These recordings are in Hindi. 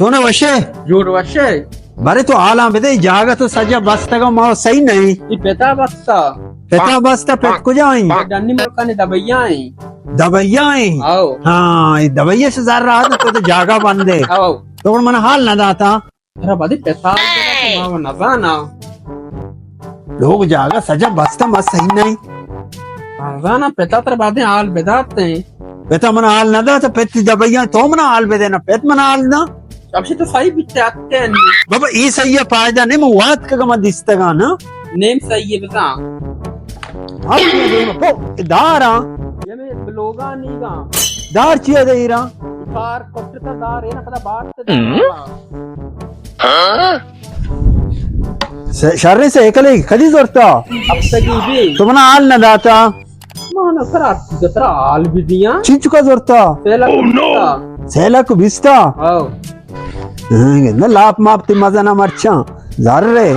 तूने वशे Jur washe. बारे तो आला बेदे जागा तो सजा बस्ता का माओ सही नहीं I peta basta. पेता बस्ता पेट को जाई Danni markane dabayai. दवाइयां Ao. हाँ ये दवाइयां से जार रहा था तो जागा बंद है Ao. तो मन हाल ना दाता Tara badi peta mawa nazana. लोग जागा सजा बस्ता मत सही नहीं Nazana peta tara badi al bedate. पेता मन हाल ना दाता पेट दवाइयां तो मन हाल बेदे ना पेट मन हाल ना Abshi to sahi bitte atten. बाबा ये सही है फायदा नहीं मैं वाद का मत दिसता ना Name sahi hai beta. आप ये देखो पो Dara Ye me bloga niga. दार चिया दे रहा Kar kopta dar hai na pada baat se. शर्रे से एकले कदी जोरता Ab tagi bhi. तो मन हाल ना दाता Mana kara gatra al bidiyan. चिंचुका जोरता Pela kuta. सेला को बिस्ता Ao. ना लाप मापती मजा ना मरचा जार रे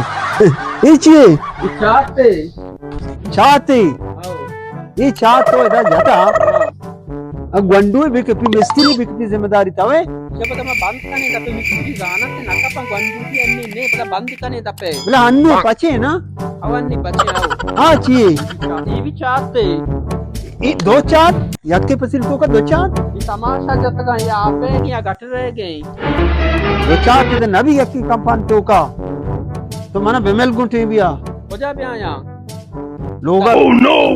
इची Ichate. चाहती Ao. ये चाह तो इधर जाता अब गंडू बिकपी मिस्त्री बिकपी जिम्मेदारी तवे Siapa tama band kane dape mikri zana te nakapa gwanduti anni ne pada band kane dape. बोला अन्नू पचे ना Awanni bache ao. हाँ ची Ivi chaate. ये दो चार यक के पसिल को का दो चार Ye tamasha jataga ye ape niya gat rahe gaye. दो चार के नबी यक की कंपन तो का तो मना बेमेल गुंटे बिया Hoja bhi aya. लोगा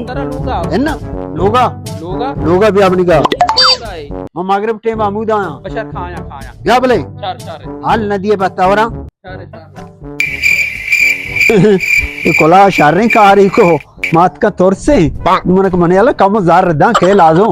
Tara loga. है ना लोगा Loga. लोगा भी अपनी का Loga hai. हम मगरब टेम अमूदा Bashar khaya khaya. क्या बोले Char. हाल नदिये बतावरा Char. ये कोला शारने का आ रही को मात का तौर से मन को मने वाला कम जार रदा के लाजो